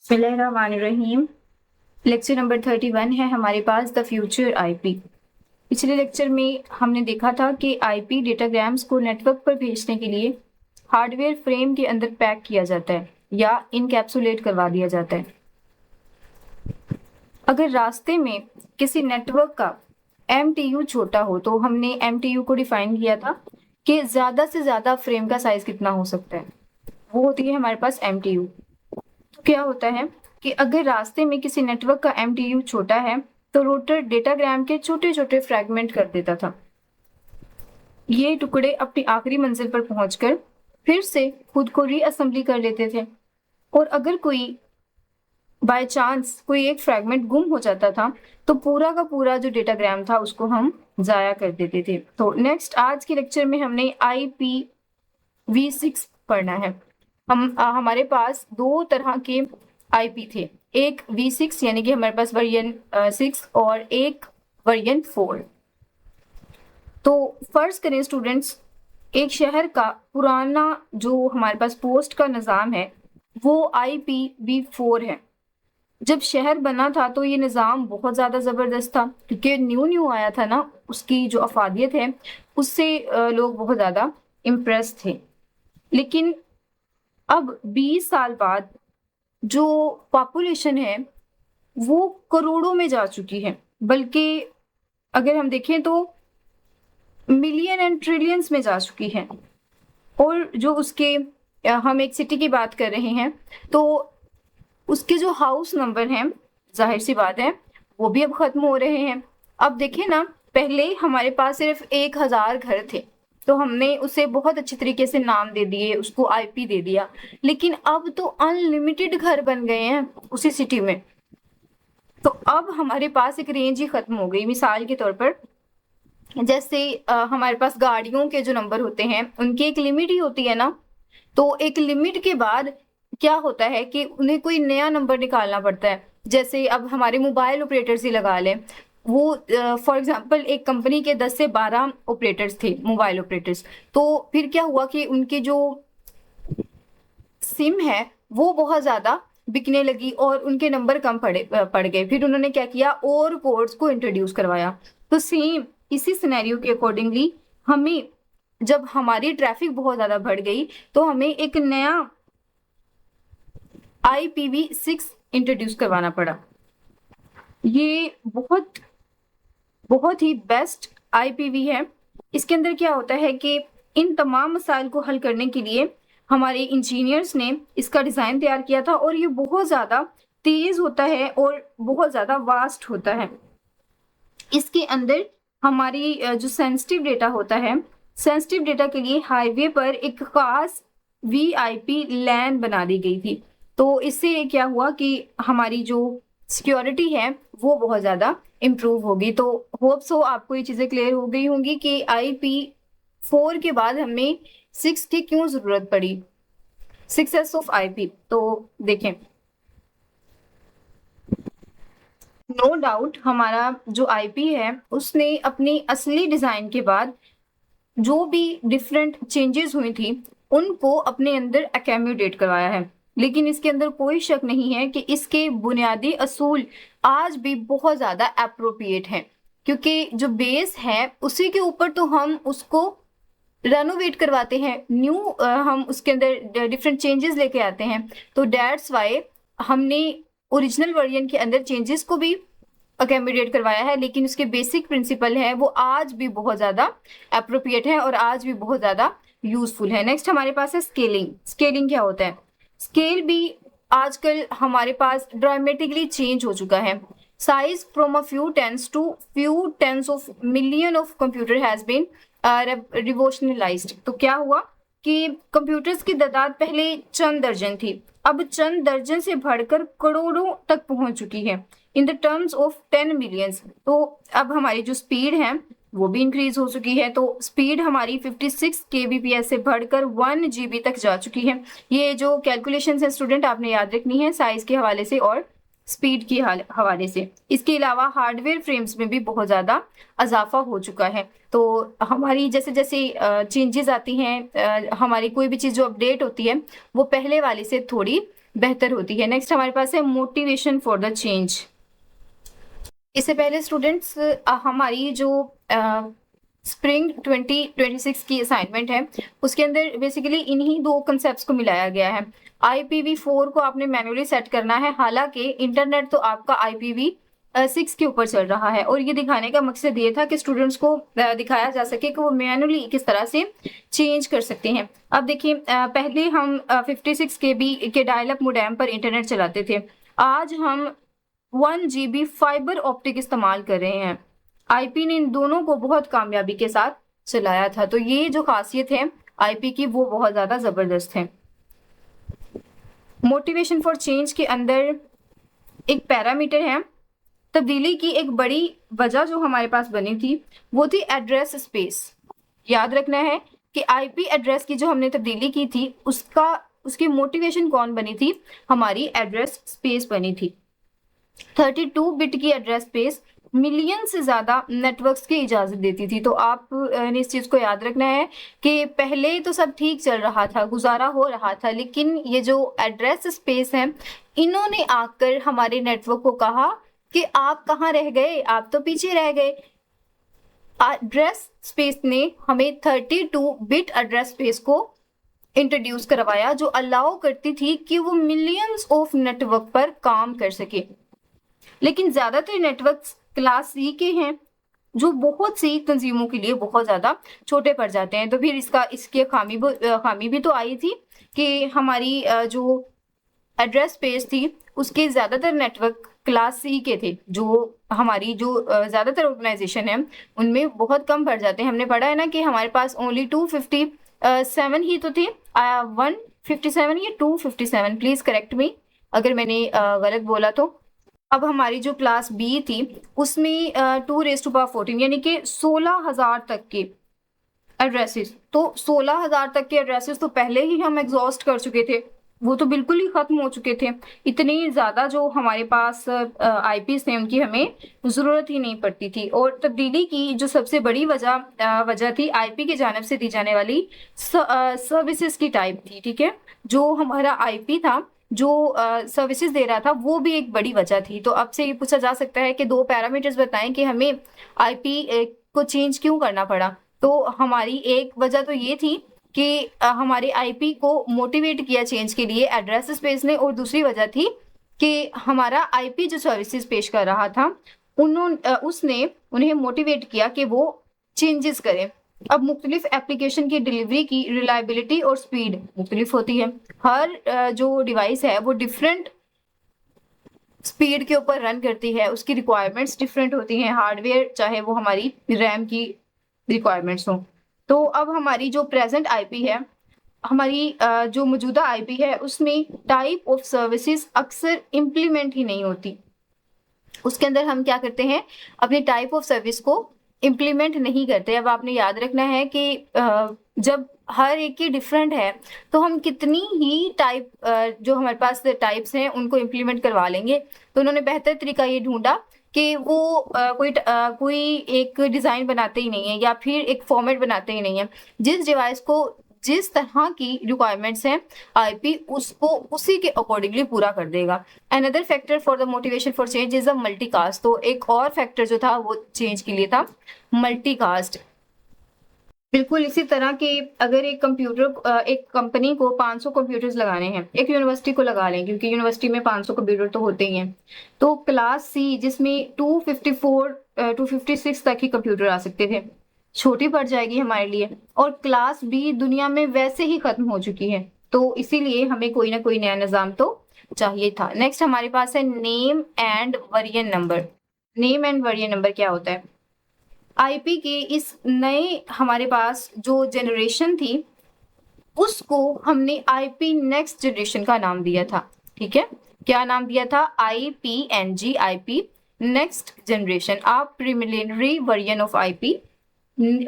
बिस्मिल्लाहिर्रहमानिर्रहीम। Lecture number 31 है हमारे पास द फ्यूचर आईपी। पिछले लेक्चर में हमने देखा था कि आईपी डेटाग्राम्स को नेटवर्क पर भेजने के लिए हार्डवेयर फ्रेम के अंदर पैक किया जाता है या इनकैप्सुलेट करवा दिया जाता है। अगर रास्ते में किसी नेटवर्क का MTU छोटा हो तो हमने MTU को डिफाइन किया था कि ज़्यादा से ज़्यादा फ्रेम का साइज कितना हो सकता है, वो होती है हमारे पास MTU। क्या होता है कि अगर रास्ते में किसी नेटवर्क का MTU छोटा है तो रोटर डेटाग्राम के छोटे छोटे फ्रैगमेंट कर देता था। ये टुकड़े अपनी आखिरी मंजिल पर पहुंचकर फिर से खुद को रीअसेंबली कर लेते थे, और अगर कोई बाय चांस कोई एक फ्रैगमेंट गुम हो जाता था तो पूरा का पूरा जो डेटाग्राम था उसको हम जाया कर देते थे। तो नेक्स्ट आज के लेक्चर में हमने IPv6 पढ़ना है। हमारे पास दो तरह के आईपी थे, एक V6 यानी कि हमारे पास वर्जन 6 और एक वर्जन 4। तो फर्ज करें स्टूडेंट्स, एक शहर का पुराना जो हमारे पास पोस्ट का निज़ाम है वो IPv4 है। जब शहर बना था तो ये निज़ाम बहुत ज़्यादा ज़बरदस्त था क्योंकि न्यू आया था ना, उसकी जो अफादियत है उससे लोग बहुत ज़्यादा इम्प्रेस थे। लेकिन अब 20 साल बाद जो पॉपुलेशन है वो करोड़ों में जा चुकी है, बल्कि अगर हम देखें तो मिलियन एंड ट्रिलियंस में जा चुकी है। और जो उसके हम एक सिटी की बात कर रहे हैं तो उसके जो हाउस नंबर हैं, जाहिर सी बात है वो भी अब खत्म हो रहे हैं। अब देखें ना, पहले हमारे पास सिर्फ 1000 घर थे तो हमने उसे बहुत अच्छे तरीके से नाम दे दिए, उसको आईपी दे दिया। लेकिन अब तो अनलिमिटेड घर बन गए हैं उसी सिटी में, तो अब हमारे पास एक रेंज ही खत्म हो गई। मिसाल के तौर पर जैसे हमारे पास गाड़ियों के जो नंबर होते हैं उनकी एक लिमिट ही होती है ना, तो एक लिमिट के बाद क्या होता है कि उन्हें कोई नया नंबर निकालना पड़ता है। जैसे अब हमारे मोबाइल ऑपरेटर्स ही लगा लें, वो फॉर एग्जांपल एक कंपनी के 10 से 12 ऑपरेटर्स थे, मोबाइल ऑपरेटर्स। तो फिर क्या हुआ कि उनके जो सिम है वो बहुत ज़्यादा बिकने लगी और उनके नंबर कम पड़ गए। फिर उन्होंने क्या किया, और कोड्स को इंट्रोड्यूस करवाया। तो सेम इसी सिनेरियो के अकॉर्डिंगली हमें, जब हमारी ट्रैफिक बहुत ज़्यादा बढ़ गई तो हमें एक नया IPv6 इंट्रोड्यूस करवाना पड़ा। ये बहुत ही बेस्ट IPv है। इसके अंदर क्या होता है कि इन तमाम मसाइल को हल करने के लिए हमारे इंजीनियर्स ने इसका डिज़ाइन तैयार किया था, और ये बहुत ज़्यादा तेज़ होता है और बहुत ज़्यादा वास्ट होता है। इसके अंदर हमारी जो सेंसिटिव डेटा होता है, सेंसिटिव डेटा के लिए हाईवे पर एक खास VIP लैन बना दी गई थी। तो इससे क्या हुआ कि हमारी जो सिक्योरिटी है वो बहुत ज़्यादा इम्प्रूव होगी। तो होप सो आपको ये चीज़ें क्लियर हो गई होंगी कि IP4 के बाद हमें 6 की क्यों ज़रूरत पड़ी, 6S ऑफ IP। तो देखें, नो डाउट हमारा जो IP है उसने अपनी असली डिज़ाइन के बाद जो भी डिफरेंट चेंजेस हुई थी उनको अपने अंदर एक्यूमुलेट करवाया है। लेकिन इसके अंदर कोई शक नहीं है कि इसके बुनियादी असूल आज भी बहुत ज़्यादा अप्रोप्रिएट हैं, क्योंकि जो बेस है उसी के ऊपर तो हम उसको रेनोवेट करवाते हैं, हम उसके अंदर डिफरेंट चेंजेस लेके आते हैं। तो दैट्स वाई हमने ओरिजिनल वर्जन के अंदर चेंजेस को भी अकोमोडेट करवाया है, लेकिन उसके बेसिक प्रिंसिपल है वो आज भी बहुत ज़्यादा अप्रोप्रिएट है और आज भी बहुत ज़्यादा यूजफुल है। नेक्स्ट हमारे पास है स्केलिंग। स्केलिंग क्या होता है? स्केल भी आजकल हमारे पास ड्रामेटिकली चेंज हो चुका है। Size from a few tens to few tens of million of computer has been revolutionized. तो क्या हुआ कि कंप्यूटर्स की तादाद पहले चंद दर्जन थी, अब चंद दर्जन से बढ़कर करोड़ों तक पहुंच चुकी है, in the terms of 10 millions. तो अब हमारी जो स्पीड है वो भी इंक्रीज हो चुकी है। तो स्पीड हमारी 56 kbps से बढ़कर 1 GB तक जा चुकी है। ये जो कैलकुलेशंस है स्टूडेंट आपने याद रखनी है साइज के हवाले से और स्पीड के हवाले से। इसके अलावा हार्डवेयर फ्रेम्स में भी बहुत ज़्यादा इजाफा हो चुका है। तो हमारी जैसे जैसे चेंजेस आती हैं, हमारी कोई भी चीज़ जो अपडेट होती है वो पहले वाले से थोड़ी बेहतर होती है। नेक्स्ट हमारे पास है मोटिवेशन फॉर द चेंज। इससे पहले स्टूडेंट्स हमारी जो स्प्रिंग 2026 की असाइनमेंट है उसके अंदर बेसिकली इन्हीं दो कंसेप्ट्स को मिलाया गया है। IPv4 को आपने मैन्युअली सेट करना है, हालांकि इंटरनेट तो आपका IPv6 के ऊपर चल रहा है, और ये दिखाने का मकसद ये था कि स्टूडेंट्स को दिखाया जा सके कि वो मैन्युअली किस तरह से चेंज कर सकते हैं। अब देखिए, पहले हम 56 KB के डायल अप मोडेम पर इंटरनेट चलाते थे, आज हम 1 GB फाइबर ऑप्टिक इस्तेमाल कर रहे हैं। IP ने इन दोनों को बहुत कामयाबी के साथ चलाया था, तो ये जो खासियत है IP की वो बहुत ज्यादा जबरदस्त है। मोटिवेशन फॉर चेंज के अंदर एक पैरामीटर है, तब्दीली की एक बड़ी वजह जो हमारे पास बनी थी वो थी एड्रेस स्पेस। याद रखना है कि IP एड्रेस की जो हमने तब्दीली की थी उसकी मोटिवेशन कौन बनी थी, हमारी एड्रेस स्पेस बनी थी। 32 बिट की एड्रेस स्पेस मिलियन से ज्यादा नेटवर्क्स की इजाजत देती थी। तो आप ने इस चीज को याद रखना है कि पहले तो सब ठीक चल रहा था, गुजारा हो रहा था, लेकिन ये जो एड्रेस स्पेस है इन्होंने आकर हमारे नेटवर्क को कहा कि आप कहाँ रह गए, आप तो पीछे रह गए। एड्रेस स्पेस ने हमें 32 बिट एड्रेस स्पेस को इंट्रोड्यूस करवाया, जो अलाउ करती थी कि वो मिलियंस ऑफ नेटवर्क पर काम कर सके। लेकिन ज्यादातर नेटवर्क्स क्लास C के हैं जो बहुत सी तंजीमों के लिए बहुत ज्यादा छोटे पड़ जाते हैं। तो फिर इसके खामी भी तो आई थी कि हमारी जो एड्रेस स्पेस थी उसके ज्यादातर नेटवर्क क्लास C के थे, जो हमारी जो ज्यादातर ऑर्गेनाइजेशन है उनमें बहुत कम पड़ जाते हैं। हमने पढ़ा है ना कि हमारे पास ओनली 257 ही तो थे, 157 या 257, प्लीज करेक्ट मी अगर मैंने गलत बोला तो। अब हमारी जो क्लास B थी उसमें 2⁴ यानी कि 16,000 तक के एड्रेसेस, तो 16,000 तक के एड्रेसेस तो पहले ही हम एग्जॉस्ट कर चुके थे, वो तो बिल्कुल ही खत्म हो चुके थे। इतनी ज्यादा जो हमारे पास IPs थे उनकी हमें जरूरत ही नहीं पड़ती थी। और तब्दीली की जो सबसे बड़ी वजह थी IP की जानिब से दी जाने वाली सर्विसेज की टाइप थी, ठीक है। जो हमारा IP था जो सर्विसेज दे रहा था वो भी एक बड़ी वजह थी। तो अब से ये पूछा जा सकता है कि दो पैरामीटर्स बताएं कि हमें IP को चेंज क्यों करना पड़ा। तो हमारी एक वजह तो ये थी कि हमारे IP को मोटिवेट किया चेंज के लिए एड्रेस स्पेस ने, और दूसरी वजह थी कि हमारा IP जो सर्विसेज पेश कर रहा था उसने उन्हें मोटिवेट किया कि वो चेंजेस करें। अब मुख्तलिफ एप्लीकेशन की डिलीवरी की रिलायबिलिटी और स्पीड मुख्तलिफ होती है, हर जो डिवाइस है वो डिफरेंट स्पीड के ऊपर रन करती है, उसकी रिक्वायरमेंट्स डिफरेंट होती हैं, हार्डवेयर चाहे वो हमारी रैम की रिक्वायरमेंट्स हो। तो अब हमारी जो प्रेजेंट IP है, हमारी जो मौजूदा IP है उसमें टाइप ऑफ सर्विसेज अक्सर इम्प्लीमेंट ही नहीं होती। उसके अंदर हम क्या करते हैं, अपनी टाइप ऑफ सर्विस को इम्प्लीमेंट नहीं करते। अब आपने याद रखना है कि जब हर एक की डिफरेंट है तो हम कितनी ही टाइप जो हमारे पास टाइप्स हैं उनको इम्प्लीमेंट करवा लेंगे। तो उन्होंने बेहतर तरीका ये ढूंढा कि वो कोई एक डिज़ाइन बनाते ही नहीं है या फिर एक फॉर्मेट बनाते ही नहीं है। जिस डिवाइस को जिस तरह की रिक्वायरमेंट्स हैं IP उसको उसी के अकॉर्डिंगली पूरा कर देगा। Another factor for the motivation for change is a multicast. तो एक और फैक्टर जो था वो चेंज के लिए था मल्टीकास्ट। बिल्कुल इसी तरह के अगर एक कंपनी को 500 कंप्यूटर्स लगाने हैं, एक यूनिवर्सिटी को लगा लें क्योंकि यूनिवर्सिटी में 500 कंप्यूटर तो होते ही हैं, तो क्लास C जिसमें 256 तक ही कंप्यूटर आ सकते थे छोटी पड़ जाएगी हमारे लिए, और क्लास B दुनिया में वैसे ही खत्म हो चुकी है, तो इसीलिए हमें कोई ना कोई नया निज़ाम तो चाहिए था। नेक्स्ट हमारे पास है name end variant number. Name end variant number क्या होता है? IP के इस नए हमारे पास जो जनरेशन थी उसको हमने IP नेक्स्ट जनरेशन का नाम दिया था, ठीक है। क्या नाम दिया था? IPNG, IP next generation. A preliminary version of IP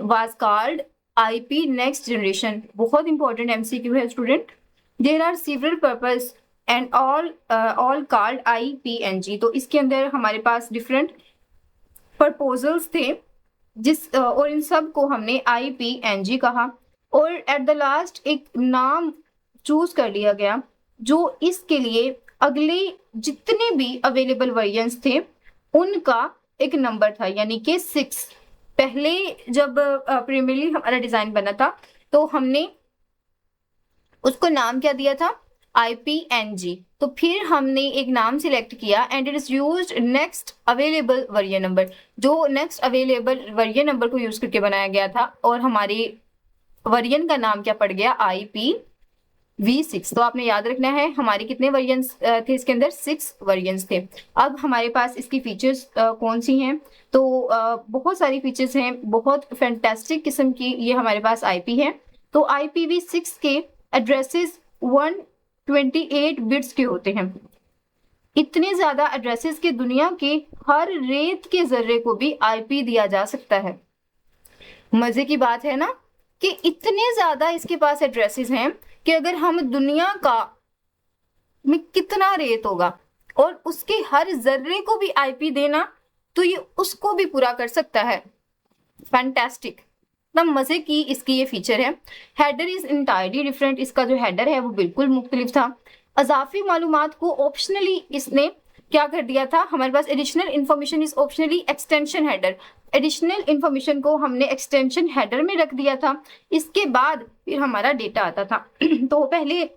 was called IP next generation। बहुत इंपॉर्टेंट MCQ है student. There are several purpose and all called IPNG। तो इसके अंदर हमारे पास डिफरेंट प्रपोजल्स थे और इन सब को हमने IPNG कहा, और एट द लास्ट एक नाम चूज कर लिया गया जो इसके लिए अगले जितने भी अवेलेबल वेरिएंट्स थे उनका एक नंबर था, यानी कि 6। पहले जब प्रीमियरली हमारा डिजाइन बना था तो हमने उसको नाम क्या दिया था, IPNG। तो फिर हमने एक नाम सिलेक्ट किया and it is used next available variant number, जो नेक्स्ट अवेलेबल वेरिएंट नंबर को यूज करके बनाया गया था, और हमारे वेरिएंट का नाम क्या पड़ गया, IPv6। तो आपने याद रखना है हमारे कितने वेरिएंट्स थे इसके अंदर, 6 वेरिएंट्स थे। अब हमारे पास इसकी फीचर्स कौन सी हैं, तो बहुत सारी फीचर्स हैं, बहुत फैंटास्टिक किस्म की ये हमारे पास IP है। तो IPv6 के एड्रेसेस 128 बिट्स के होते हैं। इतने ज्यादा एड्रेसेस के दुनिया के हर रेत के जर्रे को भी IP दिया जा सकता है। मजे की बात है ना कि इतने ज्यादा इसके पास एड्रेसेस हैं कि अगर हम दुनिया का में कितना रेत होगा और उसके हर जर्रे को भी IP देना, तो ये उसको भी पूरा कर सकता है। फैंटास्टिक, ना मजे की इसकी ये फीचर है। हेडर इज इंटायरली डिफरेंट, इसका जो हेडर है वो बिल्कुल मुख्तलिफ था। अजाफी मालूमात को ऑप्शनली इसने क्या कर दिया था, हमारे पास additional information is optionally extension header, additional information को हमने एक्सटेंशन हेडर में रख दिया था। इसके बाद फिर हमारा डेटा आता था। तो पहले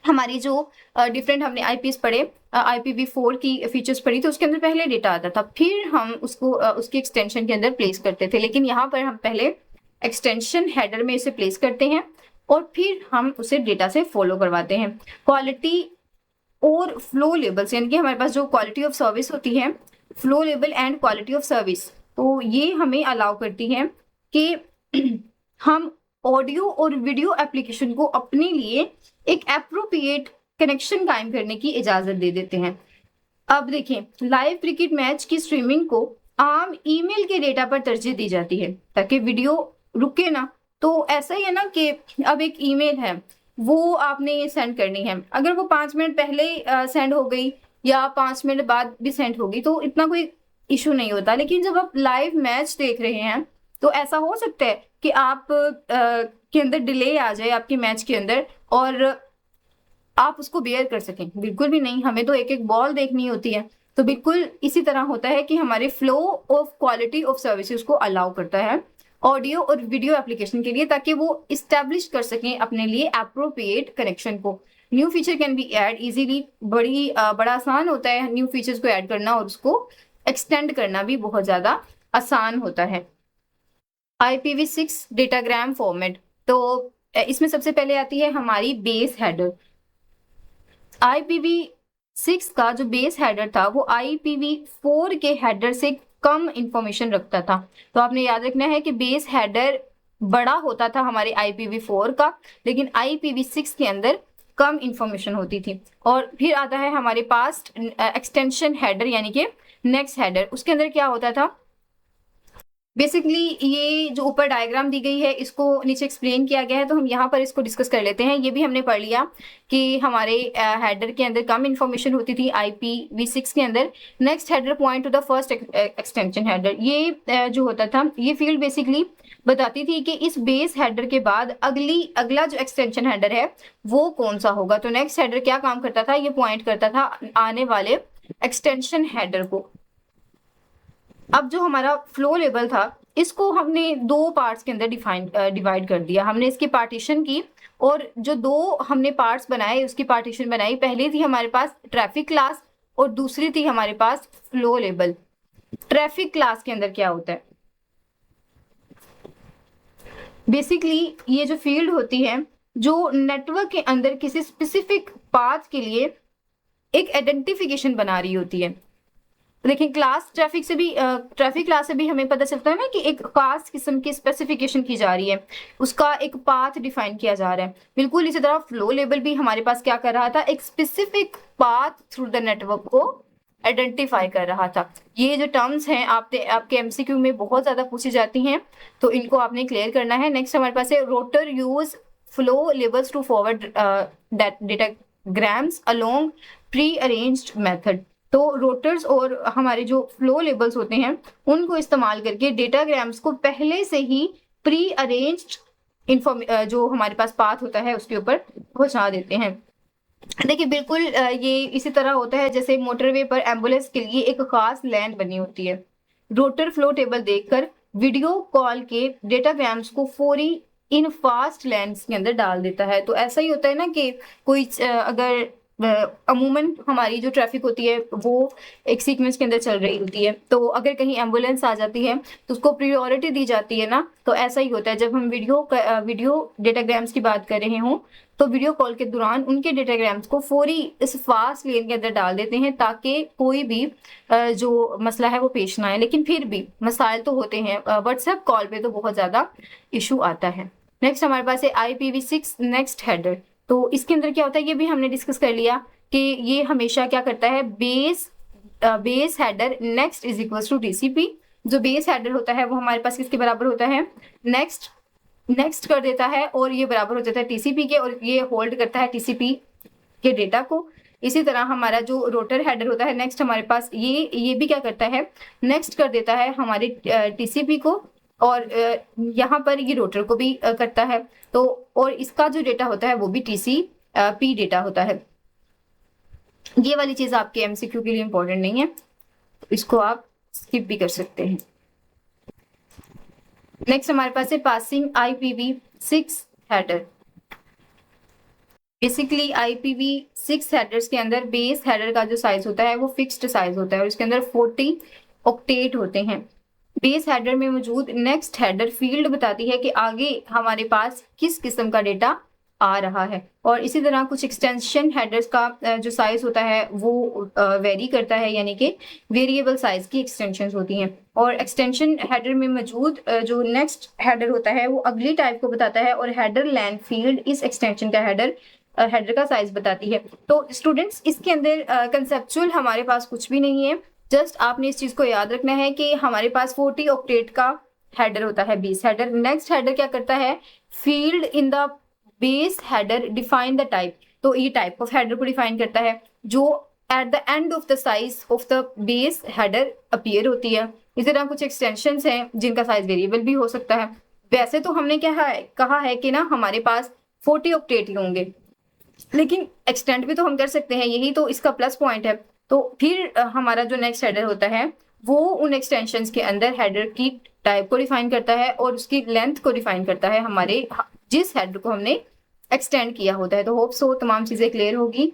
हमारी जो डिफरेंट हमने IPs पढ़े, IPv4 की फीचर्स पढ़ी, तो उसके अंदर पहले डेटा आता था, फिर हम उसको उसकी एक्सटेंशन के अंदर प्लेस करते थे। लेकिन यहाँ पर हम पहले एक्सटेंशन हेडर में इसे प्लेस करते हैं और फिर हम उसे डेटा से फॉलो करवाते हैं। क्वालिटी और फ्लो लेबल्स, यानी कि हमारे पास जो क्वालिटी ऑफ सर्विस होती है, flow label and quality of service, तो ये हमें अलाउ करती है कि हम ऑडियो और वीडियो एप्लीकेशन को अपने लिए एक एप्रोप्रिएट कनेक्शन कायम करने की इजाजत दे देते हैं। अब देखें, लाइव क्रिकेट मैच की स्ट्रीमिंग को आम ईमेल के डेटा पर तरजीह दी जाती है ताकि वीडियो रुके ना। तो ऐसा ही है ना कि अब एक ईमेल है, वो आपने सेंड करनी है, अगर वो 5 मिनट पहले सेंड हो गई या 5 मिनट बाद भी सेंड होगी तो इतना कोई इशू नहीं होता। लेकिन जब आप लाइव मैच देख रहे हैं तो ऐसा हो सकता है कि आप के अंदर डिले आ जाए आपके मैच के अंदर और आप उसको बेयर कर सकें। बिल्कुल भी नहीं, हमें तो एक एक बॉल देखनी होती है। तो बिल्कुल इसी तरह होता है कि हमारे flow of quality of services को अलाउ करता है ऑडियो और वीडियो एप्लीकेशन के लिए, ताकि वो इस्टेब्लिश कर सकें अपने लिए एप्रोप्रिएट कनेक्शन को। New feature can be add easily, बड़ा आसान होता है न्यू फीचर्स को ऐड करना, और उसको एक्सटेंड करना भी बहुत ज्यादा आसान होता है। IPv6 डेटाग्राम फॉर्मेट, तो इसमें सबसे पहले आती है हमारी बेस हेडर। IPv6 का जो बेस हेडर था वो IPv4 के हेडर से कम इंफॉर्मेशन रखता था। तो आपने याद रखना है कि बेस हेडर बड़ा होता था हमारे IPv4 का, लेकिन IPv6 के अंदर कम इंफॉर्मेशन होती थी। और फिर आता है हमारे पास एक्सटेंशन हेडर, यानी कि नेक्स्ट हेडर। उसके अंदर क्या होता था, बेसिकली ये जो ऊपर डायग्राम दी गई है इसको नीचे एक्सप्लेन किया गया है, तो हम यहाँ पर इसको डिस्कस कर लेते हैं। ये भी हमने पढ़ लिया कि हमारे हेडर के अंदर कम इंफॉर्मेशन होती थी IPv6 के अंदर। Next header point two the first extension header, ये जो होता था ये फील्ड बेसिकली बताती थी कि इस बेस हेडर के बाद अगला जो एक्सटेंशन हेडर है वो कौन सा होगा। तो नेक्स्ट हेडर क्या काम करता था, ये पॉइंट करता था आने वाले एक्सटेंशन हेडर को। अब जो हमारा फ्लो लेबल था इसको हमने 2 पार्ट्स के अंदर डिवाइड कर दिया। हमने इसकी पार्टीशन की और जो 2 हमने पार्ट्स बनाए उसकी पार्टीशन बनाई। पहले थी हमारे पास ट्रैफिक क्लास और दूसरी थी हमारे पास फ्लो लेबल। ट्रैफिक क्लास के अंदर क्या होता है, बेसिकली ये जो फील्ड होती है जो नेटवर्क के अंदर किसी स्पेसिफिक पाथ के लिए एक आइडेंटिफिकेशन बना रही होती है। देखिए क्लास ट्रैफिक क्लास से भी हमें पता चलता है ना कि एक खास किस्म की स्पेसिफिकेशन की जा रही है, उसका एक पाथ डिफाइन किया जा रहा है। बिल्कुल इसी तरह फ्लो लेबल भी हमारे पास क्या कर रहा था, एक specific path through the network को आइडेंटिफाई कर रहा था। ये जो टर्म्स हैं आपके MCQ में बहुत ज्यादा पूछी जाती हैं, तो इनको आपने क्लियर करना है। नेक्स्ट हमारे पास है router use flow labels to forward datagrams along prearranged method. तो रोटर्स और हमारे जो फ्लो लेबल्स होते हैं उनको इस्तेमाल करके डेटाग्राम्स को पहले से ही प्री अरेंज्ड जो हमारे पास पाथ होता है उसके ऊपर पहुंचा देते हैं। देखिए बिल्कुल ये इसी तरह होता है जैसे मोटरवे पर एम्बुलेंस के लिए एक खास लैन बनी होती है। रोटर फ्लो टेबल देखकर वीडियो कॉल के डेटाग्राम्स को फौरी इन फास्ट लेंस के अंदर डाल देता है। तो ऐसा ही होता है ना कि कोई अगर अमूमन हमारी जो ट्रैफिक होती है वो एक सीक्वेंस के अंदर चल रही होती है, तो अगर कहीं एम्बुलेंस आ जाती है तो उसको प्रायोरिटी दी जाती है ना। तो ऐसा ही होता है जब हम वीडियो डेटाग्राम्स की बात कर रहे हों तो वीडियो कॉल के दौरान उनके डेटाग्राम्स को फौरी इस फास्ट लेन के अंदर डाल देते हैं ताकि कोई भी जो मसला है वो पेश ना आए। लेकिन फिर भी मसाइल तो होते हैं, व्हाट्सएप कॉल पे तो बहुत ज्यादा इशू आता है। नेक्स्ट हमारे पास है IPv6 नेक्स्ट हेडर। तो इसके अंदर क्या होता है ये भी हमने डिस्कस कर लिया कि ये हमेशा क्या करता है, base header next is equal to TCP। जो बेस हेडर होता है वो हमारे पास किसके बराबर होता है, नेक्स्ट कर देता है और ये बराबर हो जाता है TCP के, और ये होल्ड करता है TCP के डेटा को। इसी तरह हमारा जो रोटर हेडर होता है नेक्स्ट हमारे पास ये भी क्या करता है, नेक्स्ट कर देता है हमारे TCP को, और यहाँ पर ये रोटर को भी करता है। तो और इसका जो डेटा होता है वो भी TCP डेटा होता है। ये वाली चीज आपके MCQ के लिए इंपॉर्टेंट नहीं है, तो इसको आप स्किप भी कर सकते हैं। नेक्स्ट हमारे पास है passing IPv6 header. Basically IPv6 headers के अंदर बेस हेडर का जो साइज होता है वो फिक्स्ड साइज होता है और इसके अंदर 40 ऑक्टेट होते हैं। बेस हेडर में मौजूद नेक्स्ट हेडर फील्ड बताती है कि आगे हमारे पास किस किस्म का डेटा आ रहा है। और इसी तरह कुछ एक्सटेंशन हेडर्स का जो साइज होता है वो वेरी करता है, यानी कि वेरिएबल साइज की एक्सटेंशंस होती हैं। और एक्सटेंशन हेडर में मौजूद जो नेक्स्ट हेडर होता है वो अगली टाइप को बताता है, और हेडर लेन फील्ड इस एक्सटेंशन का हेडर का साइज बताती है। तो स्टूडेंट्स इसके अंदर कंसेप्चुअल हमारे पास कुछ भी नहीं है, जस्ट आपने इस चीज को याद रखना है कि हमारे पास 40 ऑक्टेट का हेडर होता है बेस हेडर। नेक्स्ट हेडर क्या करता है, field in the base header define the type. तो ये टाइप ऑफ हेडर को डिफाइन करता है जो at the end of the size of the base header appear होती है। इसी तरह कुछ एक्सटेंशंस हैं जिनका साइज वेरिएबल भी हो सकता है। वैसे तो हमने क्या है कहा है कि ना हमारे पास 40 ऑक्टेट ही होंगे, लेकिन एक्सटेंड भी तो हम कर सकते हैं, यही तो इसका प्लस पॉइंट है। तो फिर हमारा जो नेक्स्ट हेडर होता है वो उन एक्सटेंशंस के अंदर हेडर की टाइप को डिफाइन करता है और उसकी लेंथ को डिफाइन करता है हमारे जिस हेडर को हमने एक्सटेंड किया होता है। तो होप सो तमाम चीजें क्लियर होगी।